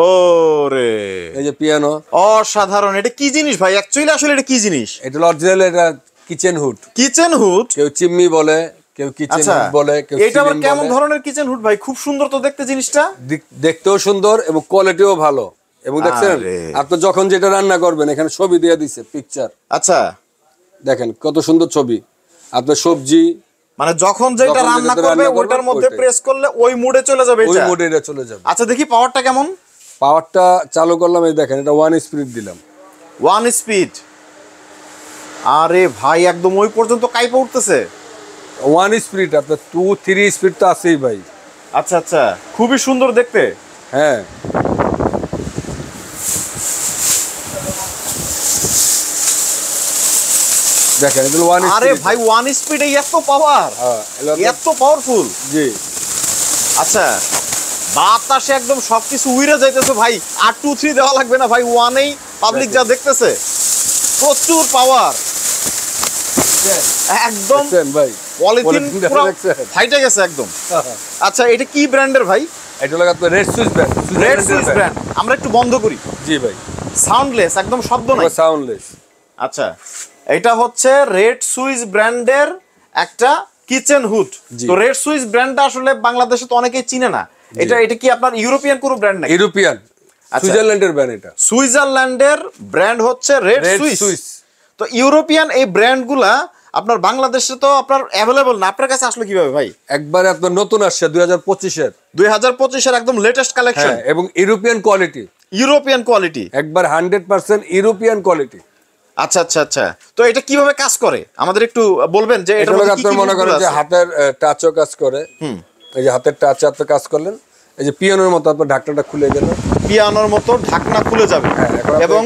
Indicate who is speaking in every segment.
Speaker 1: ওরে
Speaker 2: এই যে পিয়ানো,
Speaker 1: অসাধারণ। এটা কি জিনিস ভাই? অ্যাকচুয়ালি আসলে এটা কি জিনিস?
Speaker 2: এটা অরিজিনাল, এটা কিচেন হুড।
Speaker 1: কিচেন হুড,
Speaker 2: কেউ চিমনি বলে, কেউ কিচেন হুড বলে, কেউ
Speaker 1: এটা আবার কেমন ধরনের কিচেন হুড ভাই? খুব সুন্দর তো দেখতে জিনিসটা।
Speaker 2: দেখতেও সুন্দর এবং কোয়ালিটিও ভালো। এবং দেখছেন আপনি যখন যেটা রান্না করবেন এখানে ছবি দিয়ে দিছে, পিকচার।
Speaker 1: আচ্ছা
Speaker 2: দেখেন কত সুন্দর ছবি। আপনার সবজি
Speaker 1: মানে যখন যেটা রান্না করবে ওটার মধ্যে প্রেস করলে ওই মুডে চলে যাবে,
Speaker 2: ওই মুডে এটা চলে যাবে।
Speaker 1: আচ্ছা দেখি পাওয়ারটা কেমন।
Speaker 2: পাওয়ারটা চালু করলাম, এই দেখেন এটা 1 স্পিড দিলাম।
Speaker 1: 1 স্পিড। আরে ভাই একদম ওই পর্যন্ত কাইপা উঠতেছে।
Speaker 2: 1 স্পিড, আপনার 2 3 স্পিড তো আছেই ভাই।
Speaker 1: আচ্ছা আচ্ছা, খুবই সুন্দর দেখতে।
Speaker 2: হ্যাঁ দেখেন এটা 1 স্পিড।
Speaker 1: আরে ভাই 1 স্পিডে এত পাওয়ার, এত পাওয়ারফুল।
Speaker 2: জি
Speaker 1: আচ্ছা, বাতাসে একদম সবকিছু উইরে যাইতেছে ভাই। আর 2 3 দেওয়া লাগবে না ভাই, 1 এই পাবলিক যা দেখতেছে। প্রচুর পাওয়ার একদম
Speaker 2: ভাই,
Speaker 1: পলিথিন পুরো ফাইটে গেছে একদম। আচ্ছা এটা কি ব্র্যান্ডের ভাই?
Speaker 2: এটা হলো আপনার red Swiss brand.
Speaker 1: Red Swiss brand. আমরা একটু বন্ধ করি।
Speaker 2: জি ভাই,
Speaker 1: সাউন্ডলেস, একদম শব্দ নাই,
Speaker 2: সাউন্ডলেস।
Speaker 1: আচ্ছা এটা হচ্ছে রেড সুইস ব্র্যান্ডের একটা কিচেন হুড। তো রেড সুইস ব্র্যান্ডটা আসলে বাংলাদেশে তো অনেকেই চিনে না। এটা কি আপনার ইউরোপিয়ান কোনো ব্র্যান্ড নাকি?
Speaker 2: ইউরোপিয়ান, সুইজারল্যান্ডের ব্র্যান্ড। এটা
Speaker 1: সুইজারল্যান্ডের ব্র্যান্ড হচ্ছে রেড সুইস। তো ইউরোপিয়ান এই ব্র্যান্ডগুলা আপনার বাংলাদেশে তো আপনার অ্যাভেলেবল না। আপনার কাছে আসলে কিভাবে ভাই?
Speaker 2: একবারে আপনার নতুন আসছে 2025
Speaker 1: এর একদম লেটেস্ট কালেকশন
Speaker 2: এবং ইউরোপিয়ান কোয়ালিটি।
Speaker 1: ইউরোপিয়ান কোয়ালিটি
Speaker 2: একবার 100% ইউরোপিয়ান কোয়ালিটি।
Speaker 1: আচ্ছা আচ্ছা আচ্ছা, তো এটা কিভাবে কাজ করে আমাদের একটু বলবেন? যে এটা
Speaker 2: আপনার মনে করেন যে হাতের টাচও কাজ করে। এই যে হাতের টাচ আপনি কাজ করলেন, এই যে পিয়ানোর মতো আপনার ঢাকনাটা খুলে গেল,
Speaker 1: পিয়ানোর মতো ঢাকনা খুলে যাবে এবং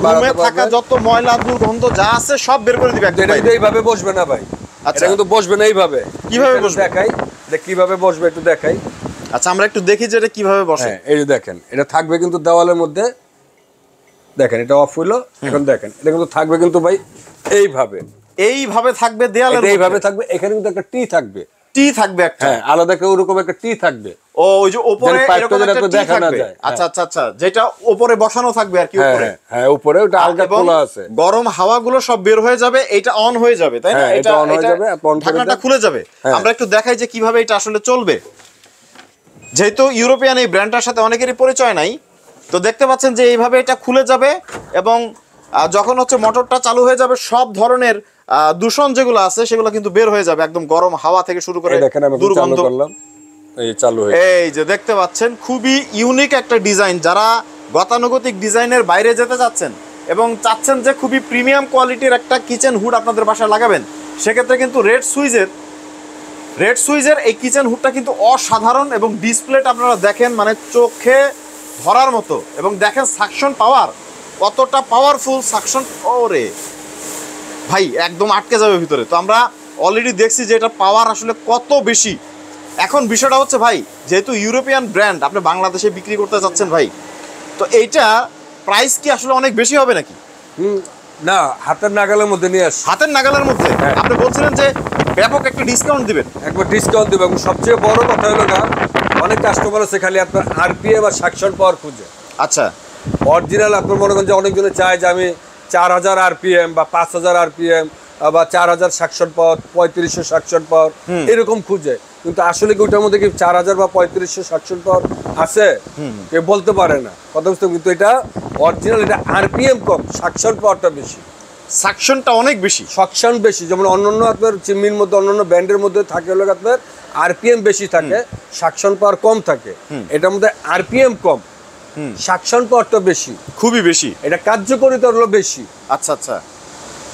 Speaker 1: রুমে থাকা যত ময়লা দুর্গন্ধ যা আছে সব বের করে দিবে।
Speaker 2: এটা এইভাবে বসবে না ভাই, এটা কিন্তু বসবে না এইভাবে।
Speaker 1: কিভাবে বসবে
Speaker 2: দেখাই, যে কিভাবে বসবে একটু দেখাই।
Speaker 1: আচ্ছা আমরা একটু দেখি যে এটা কিভাবে বসে।
Speaker 2: এই যে দেখেন এটা থাকবে কিন্তু দেওয়ালের মধ্যে। দেখেন এটা অফ হইলো, এখন দেখেন এটা কিন্তু থাকবে কিন্তু ভাই এইভাবে
Speaker 1: থাকবে দেয়ালের মধ্যে,
Speaker 2: এইভাবে থাকবে। এখানে কিন্তু একটা টি থাকবে,
Speaker 1: একটা
Speaker 2: আলাদা করে ওরকম একটা টি থাকবে।
Speaker 1: ও ওই যে উপরে এরকম একটা টি থাকবে। আচ্ছা আচ্ছা আচ্ছা, যেটা উপরে বসানো থাকবে আর কি উপরে।
Speaker 2: হ্যাঁ উপরে ওটা আলগা খোলা আছে,
Speaker 1: গরম হাওয়াগুলো সব বের হয়ে যাবে, এটা অন হয়ে যাবে, তাই না?
Speaker 2: এটা অন হয়ে যাবে,
Speaker 1: ঢাকনাটা খুলে যাবে। আমরা একটু দেখাই যে কিভাবে এটা আসলে চলবে। যেহেতু ইউরোপিয়ান এই ব্র্যান্ডটার সাথে অনেকেরই পরিচয় নাই, তো দেখতে পাচ্ছেন যে এইভাবে এটা খুলে যাবে এবং যখন হচ্ছে মোটরটা চালু হয়ে যাবে সব ধরনের দূষণ যেগুলো আছে সেগুলো কিন্তু বের হয়ে যাবে, একদম গরম হাওয়া থেকে শুরু করে দুর্গন্ধ। এই যে দেখতে পাচ্ছেন খুবই ইউনিক একটা ডিজাইন। যারা গতানুগতিক ডিজাইনের বাইরে যেতে চাচ্ছেন এবং চাচ্ছেন যে খুবই প্রিমিয়াম কোয়ালিটির একটা কিচেন হুড আপনাদের বাসায় লাগাবেন, সেক্ষেত্রে কিন্তু রেড সুইজের এই কিচেন হুডটা কিন্তু অসাধারণ। এবং ডিসপ্লেটা আপনারা দেখেন, মানে চোখে ধরার মতো। এবং দেখেন সাকশন পাওয়ার কতটা পাওয়ারফুল সাকশন। ওরে ভাই একদম আটকে যাবে ভিতরে। তো আমরা অলরেডি দেখছি যে এটা পাওয়ার আসলে কত বেশি। এখন বিষয়টা হচ্ছে ভাই, যেহেতু ইউরোপিয়ান ব্র্যান্ড আপনি বাংলাদেশে বিক্রি করতে যাচ্ছেন ভাই, তো এইটা প্রাইস কি আসলে অনেক বেশি হবে নাকি?
Speaker 2: না, হাতের নাগালের মধ্যে নিয়ে আসে।
Speaker 1: হাতের নাগালের মধ্যে? আপনি বলছিলেন যে ব্যাপক একটা ডিসকাউন্ট দিবেন।
Speaker 2: একবার ডিসকাউন্ট দেব। এবং সবচেয়ে বড় কথা হলো না, অনেক কাস্টমার আছে খালি আপনার আরপিএম আর সাকশন পাওয়ার খুঁজে।
Speaker 1: আচ্ছা,
Speaker 2: অরিজিনাল আপনার মনে করেন যে অনেকজনে চায় যে আমি 4000 আরপিএম বা 5000 আরপিএম বা 4000 সাকশন পাওয়ার, 3500 সাকশন পাওয়ার এরকম খুঁজে। কিন্তু আসলে কি ওটার মধ্যে কি 4000 বা 3500 সাকশন পাওয়ার আছে? কেউ বলতে পারে না, কথা বুঝতে। কিন্তু এটা অরিজিনাল, এটা আরপিএম কম, সাকশন পাওয়ারটা বেশি,
Speaker 1: সাকশনটা অনেক বেশি,
Speaker 2: সাকশন বেশি। যেমন অন্যান্য আপনার চিমনির মধ্যে, অন্যান্য ব্র্যান্ডের মধ্যে থাকে হলো আপনার আরপিএম বেশি থাকে, সাকশন পাওয়ার কম থাকে। এটার মধ্যে আরপিএম কম, সাকশন পাওয়ারটা বেশি,
Speaker 1: খুবই বেশি।
Speaker 2: এটা কার্যকারিতা হলো বেশি।
Speaker 1: আচ্ছা আচ্ছা,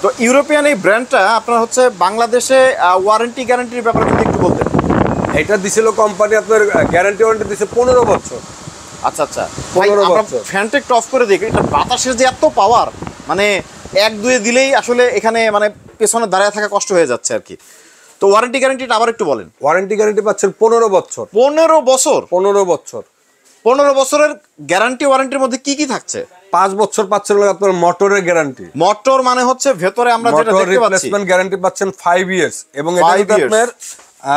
Speaker 1: তো ইউরোপিয়ান এই ব্র্যান্ডটা আপনার হচ্ছে বাংলাদেশে ওয়ারেন্টি গ্যারান্টির ব্যাপারে যদি একটু বলতেন।
Speaker 2: এটা দিছিল কোম্পানি আপনার গ্যারান্টি ওয়ারেন্টি দিছে 15 বছর।
Speaker 1: আচ্ছা আচ্ছা, 15 বছর। ফ্যানটা একটু অফ করে দেখি, এটা বাতাসের যে এত পাওয়ার, মানে 1-2 দিলেই আসলে এখানে মানে পেছনে দাঁড়িয়ে থাকা কষ্ট হয়ে যাচ্ছে আর কি। তো ওয়ারেন্টি গ্যারান্টিটা আবার একটু বলেন।
Speaker 2: ওয়ারেন্টি গ্যারান্টি পাচ্ছেন 15 বছর।
Speaker 1: 15 বছর?
Speaker 2: 15 বছর।
Speaker 1: 15 বছরের গ্যারান্টি ওয়ারেন্টির মধ্যে কি কি থাকছে?
Speaker 2: 5 বছর পাচ্ছেন আপনার মোটরের গ্যারান্টি।
Speaker 1: মোটর মানে হচ্ছে ভেতরে আমরা যেটা দেখতে পাচ্ছি,
Speaker 2: রিপ্লেসমেন্ট গ্যারান্টি পাচ্ছেন 5 ইয়ার্স। এবং এটা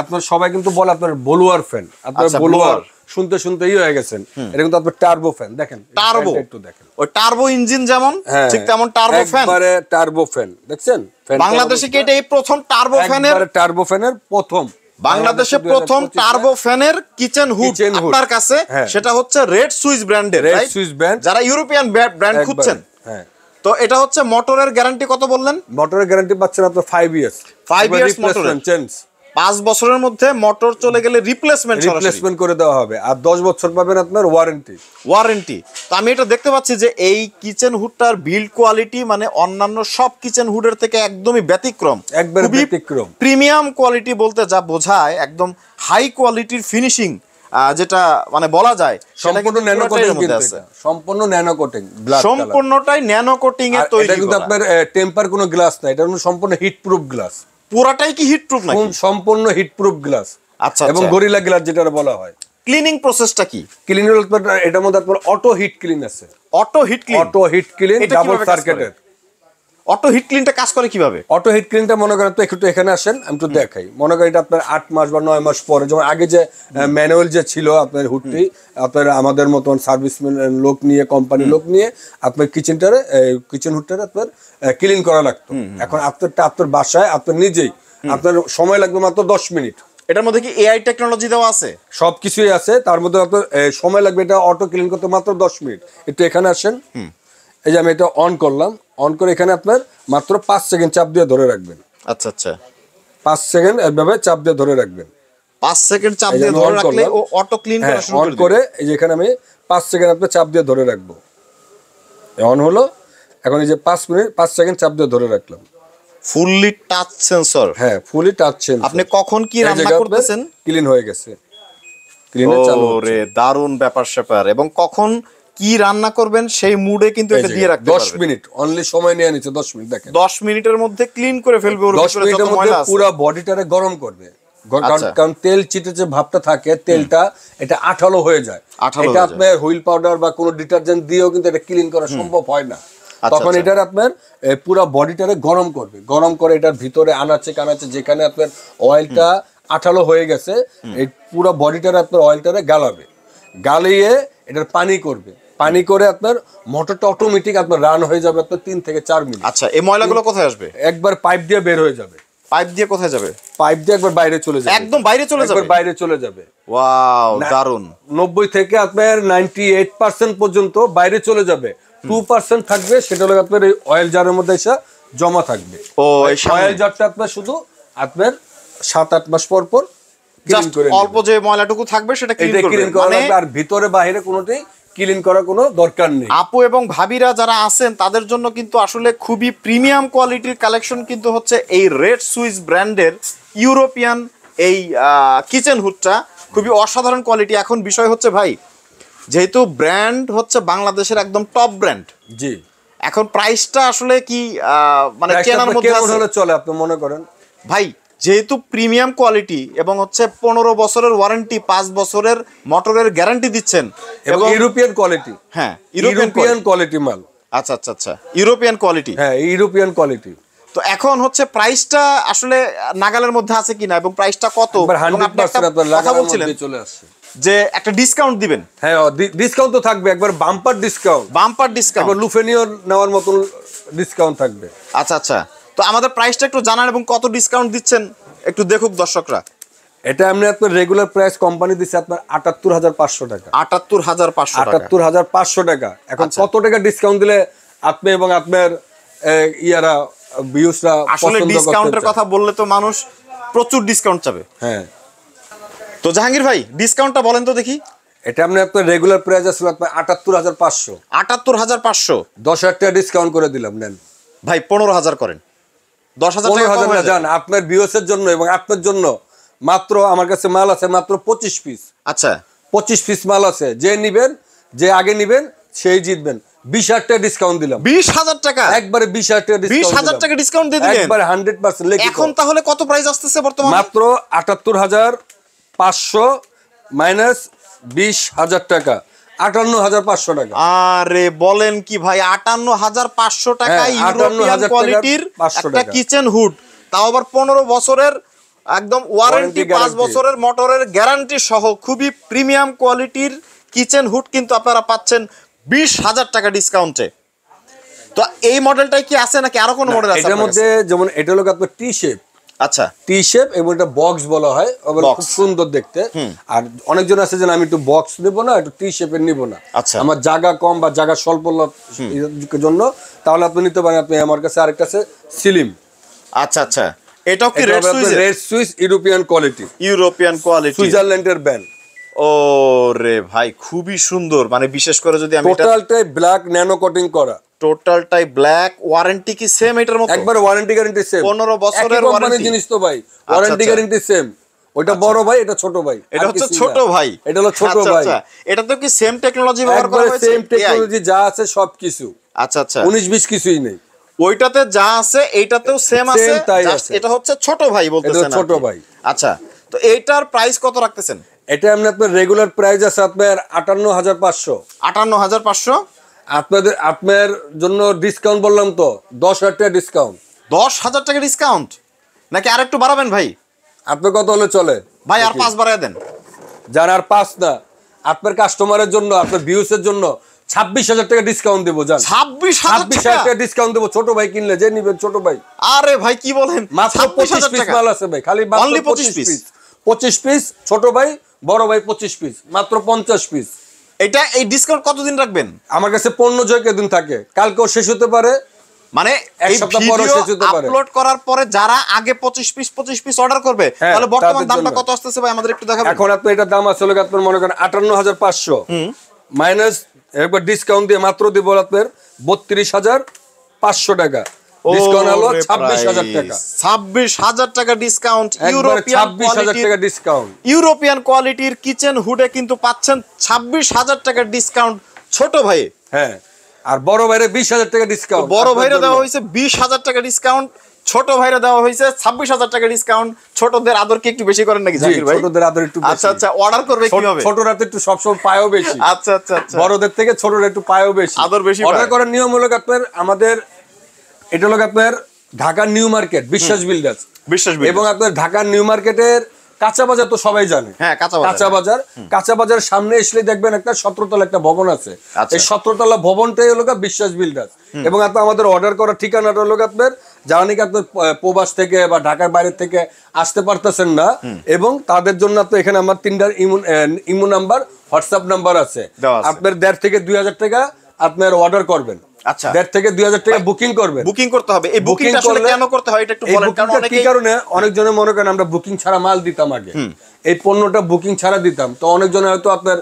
Speaker 2: আপনার সবাই কিন্তু বলে আপনার বলুয়ার ফ্যান, আপনার বলুয়ার শুনতে শুনতে হয়ে গেছেন। এটা কিন্তু আপনার টার্বো ফ্যান, দেখেন
Speaker 1: টার্বো,
Speaker 2: একটু দেখেন
Speaker 1: ওই টার্বো ইঞ্জিন যেমন ঠিক তেমন টার্বো ফ্যান,
Speaker 2: একবারে টার্বো ফ্যান দেখছেন।
Speaker 1: বাংলাদেশে কি এটা এই প্রথম টার্বো ফ্যানের,
Speaker 2: একবারে টার্বো ফ্যানের প্রথম
Speaker 1: বাংলাদেশে প্রথম টার্বো ফ্যানের কিচেন হুড আপনার কাছে, সেটা হচ্ছে রেড সুইস ব্র্যান্ডের,
Speaker 2: রেড সুইস ব্র্যান্ড,
Speaker 1: যারা ইউরোপিয়ান ব্র্যান্ড খুঁজছেন।
Speaker 2: হ্যাঁ,
Speaker 1: তো এটা হচ্ছে মোটরের গ্যারান্টি কত বললেন?
Speaker 2: মোটরের গ্যারান্টি পাচ্ছেন আপনার 5 ইয়ার্স,
Speaker 1: 5 ইয়ার্স মোটরের
Speaker 2: চেঞ্জ,
Speaker 1: 5 বছরের মধ্যে মোটর চলে গেলে রিপ্লেসমেন্ট
Speaker 2: করে দেওয়া হবে, আর 10 বছর পাবেন আপনার ওয়ারেন্টি।
Speaker 1: তো আমি এটা দেখতে পাচ্ছি যে এই কিচেন হুডটার বিল্ড কোয়ালিটি মানে অন্যান্য সব কিচেন হুডের থেকে একদমই ব্যতিক্রম,
Speaker 2: একবারে ব্যতিক্রম,
Speaker 1: প্রিমিয়াম কোয়ালিটি বলতে যা বোঝায়, একদম হাই কোয়ালিটির ফিনিশিং যেটা মানে বলা যায়,
Speaker 2: সম্পূর্ণ ন্যানো কোটিং, সম্পূর্ণ ন্যানো কোটিং,
Speaker 1: সম্পূর্ণটাই ন্যানো কোটিং এর তৈরি।
Speaker 2: এটা কিন্তু আপনার টেম্পার কোনো গ্লাস না, এটা সম্পূর্ণ হিট প্রুফ গ্লাস,
Speaker 1: পুরাটাই কি হিট প্রুফ নাকি?
Speaker 2: সম্পূর্ণ হিট প্রুফ গ্লাস।
Speaker 1: আচ্ছা,
Speaker 2: এবং গরিলা গ্লাস যেটা বলা হয়।
Speaker 1: ক্লিনিং প্রসেসটা কি?
Speaker 2: ক্লিনিং এটার মধ্যে আপনার অটো হিট ক্লিন আছে,
Speaker 1: অটো হিট ক্লিন
Speaker 2: ডাবল সার্কিটের।
Speaker 1: অটো হিট ক্লিনটা কাজ করে কিভাবে?
Speaker 2: অটো হিট ক্লিনটা মনে করেন তো একটু এখানে আসেন, আমি তো দেখাই। মনে করেন এটা আপনার 8 মাস বা 9 মাস পরে, যেমন আগে যে ম্যানুয়াল যে ছিল আপনার হুডটি, আপনার আমাদের মতন সার্ভিস লোক নিয়ে, কোম্পানি লোক নিয়ে আপনার কিচেন হুডটারে আপনার ক্লিন করা লাগতো। এখন আপনার বাসায় আপনার নিজেই, আপনার সময় লাগবে মাত্র 10 মিনিট।
Speaker 1: এটার মধ্যে কি এআই টেকনোলজি দেওয়া আছে?
Speaker 2: সবকিছুই আছে, তার মধ্যে আপনার সময় লাগবে এটা অটো ক্লিন করতে মাত্র 10 মিনিট। একটু এখানে আসেন, এই যে আমি এটা অন করলাম, অন করে এখানে আপনার মাত্র 5 সেকেন্ড চাপ দিয়ে ধরে রাখবেন।
Speaker 1: আচ্ছা,
Speaker 2: 5 সেকেন্ড এভাবে চাপ দিয়ে ধরে রাখবেন।
Speaker 1: 5 সেকেন্ড চাপ দিয়ে ধরে রাখলে ও অটো ক্লিন করা শুরু
Speaker 2: অন করে এই যে এখানে আমি 5 সেকেন্ড আপনি চাপ দিয়ে ধরে রাখবো, অন হলো। এখন এই যে 5 সেকেন্ড চাপ দিয়ে ধরে রাখলাম।
Speaker 1: Fully touch sensor?
Speaker 2: হ্যাঁ, ফুলি টাচ সেন্সর।
Speaker 1: আপনি কখন কি রান্না করতেছেন
Speaker 2: ক্লিন হয়ে গেছে, ক্লিনে চালু হচ্ছে।
Speaker 1: ওরে দারুন ব্যাপার। এবং কখন কি রান্না করবেন সেই মুডে কিন্তু এটা দিয়ে রাখতে পারবেন।
Speaker 2: 10 মিনিট অনলি সময় নিয়ে নিচ্ছে, 10 মিনিট দেখেন।
Speaker 1: 10 মিনিটের মধ্যে ক্লিন করে ফেলবে, ওর
Speaker 2: 10 মিনিটের মধ্যে পুরো বডিটারে গরম করবে। কারণ তেল চিটে যে ভাবটা থাকে, তেলটা এটা আঠালো হয়ে যায়। এটা আপনার হুইল পাউডার বা কোনো ডিটারজেন্ট দিয়েও কিন্তু এটা ক্লিন করা সম্ভব হয় না। তখন এটার আপনার পুরো বডিটারে গরম করবে, গরম করে এটার ভিতরে আনাচে কানাচে যেখানে আপনার অয়েলটা আঠালো হয়ে গেছে, এই পুরো বডিটারে আপনার অয়েলটারে গালাবে, গালিয়ে এটার পানি করবে। পানি করে আপনার মোটরটা অটোমেটিক আপনার রান হয়ে যাবে আপনার 3 থেকে 4 মিনিট।
Speaker 1: আচ্ছা, এই ময়লাগুলো কোথায় আসবে?
Speaker 2: একবার পাইপ দিয়ে বের হয়ে যাবে।
Speaker 1: পাইপ দিয়ে কোথায় যাবে?
Speaker 2: পাইপ দিয়ে একবার বাইরে চলে যাবে,
Speaker 1: একদম বাইরে চলে যাবে,
Speaker 2: একবার বাইরে চলে যাবে।
Speaker 1: ওয়াও, দারুন।
Speaker 2: 90 থেকে আপনার 98% পর্যন্ত বাইরে চলে যাবে। 2% থাকবে, সেটা হলো আপনার এই অয়েল জারের মধ্যে এসে জমা থাকবে।
Speaker 1: ও, এই
Speaker 2: অয়েল জারটা আপনার শুধু আপনার 7-8 মাস পর পর ক্লিন করে
Speaker 1: অল্প যে ময়লাটুকু থাকবে সেটা ক্লিন করবে,
Speaker 2: মানে আর ভিতরে বাইরে কোনোটাই ক্লিন করা কোনো দরকার নেই।
Speaker 1: আপু এবং ভাবিরা যারা আছেন তাদের জন্য কিন্তু আসলে খুবই প্রিমিয়াম কোয়ালিটির কালেকশন কিন্তু হচ্ছে এই রেড সুইস ব্র্যান্ডের ইউরোপিয়ান এই কিচেন হুডটা, খুবই অসাধারণ কোয়ালিটি। এখন বিষয় হচ্ছে ভাই, যেহেতু ব্র্যান্ড হচ্ছে বাংলাদেশের একদম টপ ব্র্যান্ড,
Speaker 2: জি,
Speaker 1: এখন প্রাইসটা আসলে কি মানে কেনার মধ্যে
Speaker 2: হলে চলে? আপনি মনে করেন
Speaker 1: ভাই, যেহেতু প্রিমিয়াম কোয়ালিটি এবং হচ্ছে 15 বছরের ওয়ারেন্টি, 5 বছরের মোটরের গ্যারান্টি দিচ্ছেন
Speaker 2: এবং ইউরোপিয়ান কোয়ালিটি,
Speaker 1: হ্যাঁ
Speaker 2: ইউরোপিয়ান কোয়ালিটি মাল।
Speaker 1: আচ্ছা, ইউরোপিয়ান কোয়ালিটি,
Speaker 2: হ্যাঁ, ইউরোপিয়ান কোয়ালিটি।
Speaker 1: তো এখন হচ্ছে প্রাইসটা আসলে নাগালের মধ্যে আছে কিনা এবং প্রাইসটা কত?
Speaker 2: কথা বলছিলেন চলে আসছে
Speaker 1: যে একটা ডিসকাউন্ট দিবেন।
Speaker 2: হ্যাঁ, ডিসকাউন্ট তো থাকবে, একবার বাম্পার ডিসকাউন্ট, লুফেনিও নেওয়ার মতন ডিসকাউন্ট থাকবে।
Speaker 1: আচ্ছা, তো আমাদের প্রাইসটা একটু জানান এবং কত ডিসকাউন্ট দিচ্ছেন একটু দেখুক দর্শকরা।
Speaker 2: এটা আপনি আপনার রেগুলার প্রাইস কোম্পানি দিচ্ছে আপনার 78,500 টাকা।
Speaker 1: 78,500
Speaker 2: টাকা। এখন কত টাকা ডিসকাউন্ট দিলে আপনি এবং আপনার ইয়ারা ভিউসরা
Speaker 1: আসলে ডিসকাউন্টের কথা বললে তো মানুষ প্রচুর ডিসকাউন্ট চাবে।
Speaker 2: হ্যাঁ,
Speaker 1: তো জাহাঙ্গীর ভাই ডিসকাউন্টটা বলেন তো দেখি।
Speaker 2: এটা আপনি আপনার রেগুলার প্রাইস আসলে আপনার 78,500।
Speaker 1: 78,500,
Speaker 2: 10,000 টাকা ডিসকাউন্ট করে দিলাম, নেন
Speaker 1: ভাই 15,000 করেন। 10,000 টাকা
Speaker 2: না যান, আপনার ভিউসের জন্য এবং আপনার জন্য মাত্র আমার কাছে মাল আছে মাত্র 25 পিস।
Speaker 1: আচ্ছা,
Speaker 2: 25 পিস মাল আছে, যে নিবেন, যে আগে নিবেন সেই জিতবেন। 20,000 টাকা ডিসকাউন্ট দিলাম।
Speaker 1: 20,000 টাকা?
Speaker 2: একবারে 20,000 টাকা ডিসকাউন্ট।
Speaker 1: 20,000 টাকা ডিসকাউন্ট দিয়ে দিলেন
Speaker 2: একবারে 100% লেখি।
Speaker 1: এখন তাহলে কত প্রাইস আসতেছে বর্তমানে?
Speaker 2: মাত্র 78,500 মাইনাস 20,000 টাকা, 58,500 টাকা।
Speaker 1: আরে বলেন কি ভাই, 58,500 টাকা ইউরোপিয়ান কোয়ালিটির একটা কিচেন হুড, তাও আবার 15 বছরের একদম ওয়ারেন্টি
Speaker 2: Warranty
Speaker 1: 5
Speaker 2: guarantee।
Speaker 1: বছরের মোটরের গ্যারান্টি সহ খুবই প্রিমিয়াম কোয়ালিটির কিচেন হুড কিন্তু আপনারা পাচ্ছেন 20,000 টাকা ডিসকাউন্টে। তো এই মডেলটাই কি আছে নাকি আরো কোনো মডেল আছে
Speaker 2: এটার
Speaker 1: আপনার
Speaker 2: মধ্যে
Speaker 1: কাছে?
Speaker 2: যেমন এটা হলো আপনার টি শেপ,
Speaker 1: আচ্ছা
Speaker 2: টি শেপ এবং এটা বক্স বলা হয়, আবার
Speaker 1: Box।
Speaker 2: খুব সুন্দর দেখতে। আর অনেকজন আছে যে আমি একটু বক্স নেব না, একটু টি শেপের নিব না,
Speaker 1: আচ্ছা।
Speaker 2: আমার জায়গা কম বা জায়গা স্বল্প জন্য, তাহলে আপনি নিতে পারেন। আপনি আমার কাছে আরেকটা আছে সিলিম,
Speaker 1: আচ্ছা আচ্ছা, এটাও কি red switch?
Speaker 2: Red Swiss European quality,
Speaker 1: European quality,
Speaker 2: সুইজারল্যান্ডের ব্র্যান্ড।
Speaker 1: ও রে ভাই খুবই সুন্দর, মানে বিশেষ করে যদি আমি এটা
Speaker 2: টোটালটাই ব্ল্যাক ন্যানো কোটিং করা,
Speaker 1: টোটালটাই ব্ল্যাক। ওয়ারেন্টি কি সেম এটার মতো?
Speaker 2: একবার ওয়ারেন্টি গ্যারান্টি সেম,
Speaker 1: 15 বছরের
Speaker 2: কোম্পানির
Speaker 1: ওয়ারেন্টি
Speaker 2: জিনিস তো ভাই, ওয়ারেন্টি
Speaker 1: আচ্ছা।
Speaker 2: Guarantee same. ওইটা বড় ভাই, এটা ছোট ভাই,
Speaker 1: এটা
Speaker 2: আর
Speaker 1: হচ্ছে
Speaker 2: কিছুই
Speaker 1: ছোট
Speaker 2: না।
Speaker 1: ভাই,
Speaker 2: এটা হলো ছোট
Speaker 1: আচ্ছা,
Speaker 2: ভাই,
Speaker 1: আচ্ছা। এটা তো কি সেম টেকনোলজি ব্যবহার করা
Speaker 2: একবারে
Speaker 1: হয়েছে?
Speaker 2: Same
Speaker 1: AI?
Speaker 2: টেকনোলজি যা আছে সবকিছু,
Speaker 1: আচ্ছা আচ্ছা,
Speaker 2: 19-20 কিছুই নেই।
Speaker 1: ওইটাতে যা আছে এইটাতেও সেম আছে,
Speaker 2: Same তাই
Speaker 1: just
Speaker 2: আছে।
Speaker 1: এটা হচ্ছে ছোট ভাই বলতেছেন
Speaker 2: এটা ছোট
Speaker 1: আর কি।
Speaker 2: ভাই।
Speaker 1: আচ্ছা, তো এইটার প্রাইস কত রাখতেছেন?
Speaker 2: এটা এমনি আপনার রেগুলার প্রাইস আছে আপনার 58,500।
Speaker 1: 58,500।
Speaker 2: আপনার জন্য ডিসকাউন্ট বললাম তো, 10,000 টাকা ডিসকাউন্ট।
Speaker 1: 10,000 টাকা ডিসকাউন্ট নাকি আর একটু বাড়াবেন ভাই?
Speaker 2: আপনার কত হলে চলে
Speaker 1: ভাই আর 5 বাড়ায় দেন।
Speaker 2: যার আর 5 না, আপনার কাস্টমারের জন্য, আপনার ভিউসের জন্য 26,000 টাকা ডিসকাউন্ট দেবো। জান
Speaker 1: 26,000
Speaker 2: 26,000 টাকা ডিসকাউন্ট দেবো ছোট ভাই কিনলে, যে নিবেন ছোট ভাই।
Speaker 1: আরে ভাই কি বলেন,
Speaker 2: মাত্র 25 পিস মাল আছে ভাই, খালি
Speaker 1: Only 25
Speaker 2: পিস। 25 পিস ছোট ভাই, বড় ভাই 25 পিস, মাত্র 50 পিস।
Speaker 1: এটা এই ডিসকাউন্ট কতদিন রাখবেন?
Speaker 2: আমার কাছে পণ্য জয়কে দিন থাকে, কালকেও শেষ হতে পারে,
Speaker 1: মানে
Speaker 2: এক
Speaker 1: এই
Speaker 2: সপ্তাহ পরে
Speaker 1: ভিডিও
Speaker 2: শেষ হতে পারে।
Speaker 1: আপলোড করার পরে যারা আগে 25 পিস অর্ডার করবে,
Speaker 2: হ্যাঁ,
Speaker 1: তাহলে বর্তমান
Speaker 2: তাদের
Speaker 1: দামটা
Speaker 2: জন্য।
Speaker 1: কত আসতেছে ভাই আমাদের একটু দেখাবেন?
Speaker 2: এখন আপনার এটার দাম আছে হলো আপনার মনে করেন 58,500 মাইনাস একবার ডিসকাউন্ট দিয়ে মাত্র দিব আপনার 32,500 টাকা। ডিসকাউন্ট হলো 26,000 টাকা।
Speaker 1: 26,000 টাকা ডিসকাউন্ট,
Speaker 2: একবারে
Speaker 1: ইউরোপিয়ান
Speaker 2: 26,000 টাকা ডিসকাউন্ট।
Speaker 1: ইউরোপিয়ান কোয়ালিটির কিচেন হুডে কিন্তু পাচ্ছেন 26,000 টাকার ডিসকাউন্ট ছোট ভাই।
Speaker 2: হ্যাঁ, আর বড় ভাইরে 20,000 টাকা ডিসকাউন্ট।
Speaker 1: বড় ভাইরে দেওয়া হয়েছে 20,000 টাকা ডিসকাউন্ট, ছোট ভাইরে দেওয়া হয়েছে 26,000 টাকা ডিসকাউন্ট। ছোটদের আদর কি একটু বেশি করেন নাকি জাকির ভাই?
Speaker 2: ছোটদের আদর একটু বেশি।
Speaker 1: আচ্ছা আচ্ছা, অর্ডার করবে কিভাবে?
Speaker 2: ছোটরা তো একটু সবসময় পায়ও বেশি।
Speaker 1: আচ্ছা আচ্ছা আচ্ছা,
Speaker 2: বড়দের থেকে ছোটরা একটু পায়ও বেশি,
Speaker 1: আদর বেশি
Speaker 2: অর্ডার
Speaker 1: পায়।
Speaker 2: করার নিয়ম হলো আপনার, আমাদের এটা হলো আপনার ঢাকার নিউ মার্কেট বিশ্বাস বিল্ডার্স,
Speaker 1: বিশ্বাস
Speaker 2: এবং আপনার ঢাকার নিউ মার্কেটের কাঁচা বাজার তো সবাই জানে।
Speaker 1: হ্যাঁ,
Speaker 2: কাঁচা বাজার সামনে এসলে দেখবেন একটা 17 তলা একটা ভবন আছে।
Speaker 1: আচ্ছা।
Speaker 2: এই 17 তলা ভবনটাই হলো বিশ্বাস বিল্ডার্স। এবং আপনার আমাদের অর্ডার করার ঠিকানাটা হলো আপনার, যারা নাকি আপনার প্রবাস থেকে বা ঢাকার বাইরে থেকে আসতে পারতেছেন না, এবং তাদের জন্য আপনার এখানে আমার 3টা ইমো নাম্বার, হোয়াটসঅ্যাপ নাম্বার আছে। আপনার 1.5 থেকে 2,000 টাকা আপনার অর্ডার করবেন।
Speaker 1: আচ্ছা,
Speaker 2: 1.5 থেকে 2,000 টাকা বুকিং করবেন।
Speaker 1: বুকিং করতে হবে। এই বুকিংটা আসলে কেন করতে হয় এটা একটু বলেন, কারণ
Speaker 2: কি কারণে অনেকজনে মনে করেন আমরা বুকিং ছাড়া মাল দিতাম আগে, এই পণ্যটা বুকিং ছাড়া দিতাম, তো অনেকজনে হয়তো আপনার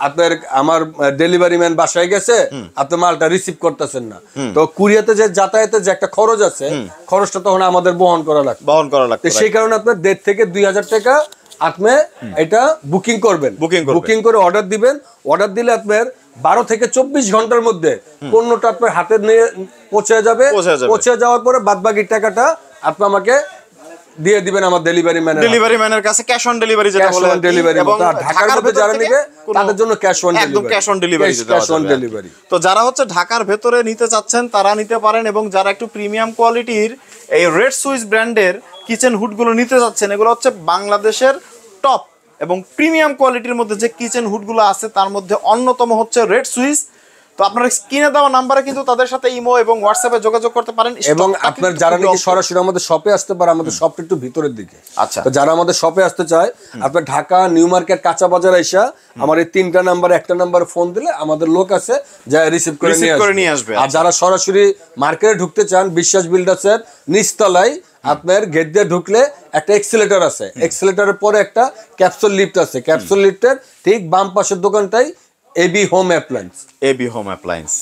Speaker 2: আপনার আমার ডেলিভারি ম্যান বাসায় গেছে, আপনি মালটা রিসিভ করতেছেন না, তো কুরিয়াতে যে যাতায়াতে যে একটা খরচ আছে, খরচটা তখন আমাদের বহন করা লাগবে। সেই কারণে আপনার 1.5 থেকে 2,000 টাকা আপনি এটা বুকিং করবেন। বুকিং করে অর্ডার দিবেন। অর্ডার দিলে আপনার 12 থেকে 24 ঘন্টার মধ্যে পণ্যটা আপনার হাতে নিয়ে পৌঁছে যাবে। পৌঁছে যাওয়ার পরে বাদবাকি টাকাটা আপনি আমাকে দিয়ে দিবেন আমার ডেলিভারি ম্যানের
Speaker 1: কাছে। ক্যাশ অন ডেলিভারি যেটা বলে,
Speaker 2: এবং ঢাকার মধ্যে যারা নেবে তাদের জন্য ক্যাশ অন
Speaker 1: ডেলিভারি। তো যারা হচ্ছে ঢাকার ভেতরে নিতে চাচ্ছেন তারা নিতে পারেন, এবং যারা একটু প্রিমিয়াম কোয়ালিটির এই রেড সুইস ব্র্যান্ডের কিচেন হুডগুলো নিতে যাচ্ছেন, এগুলো হচ্ছে বাংলাদেশের টপ এবং প্রিমিয়াম কোয়ালিটির মধ্যে যে কিচেন হুডগুলো আছে তার মধ্যে অন্যতম হচ্ছে রেড সুইস। তো আপনারা স্ক্রিনে দেওয়া নাম্বারে কিন্তু তাদের সাথে ইমো এবং হোয়াটসঅ্যাপে যোগাযোগ করতে পারেন।
Speaker 2: এবং আপনার যারা নাকি সরাসরি আমাদের শপে আসতে পারে, আমাদের শপটা একটু ভিতরের দিকে।
Speaker 1: আচ্ছা,
Speaker 2: তো যারা আমাদের শপে আসতে চায়, আপনার ঢাকা নিউ মার্কেট কাঁচা বাজার আইসা আমার এই 3টা নাম্বারে একটা নাম্বারে ফোন দিলে আমাদের লোক আছে যা রিসিভ করে নিয়ে আসবে। আর যারা সরাসরি মার্কেটে ঢুকতে চান, বিশ্বাস বিল্ডার্সের নিচতলায় আপনার গেট দিয়ে ঢুকলে একটা এক্সেলেটর আছে, এক্সেলেটরের পরে একটা ক্যাপসুল লিফট আছে, ক্যাপসুল লিফটের ঠিক বাম পাশের দোকানটাই এবি হোম অ্যাপ্লায়েন্স।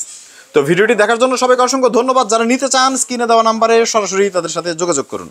Speaker 1: তো ভিডিওটি দেখার জন্য সবাইকে অসংখ্য ধন্যবাদ। যারা নিতে চান স্ক্রিনে দেওয়া নাম্বারে সরাসরি তাদের সাথে যোগাযোগ করুন।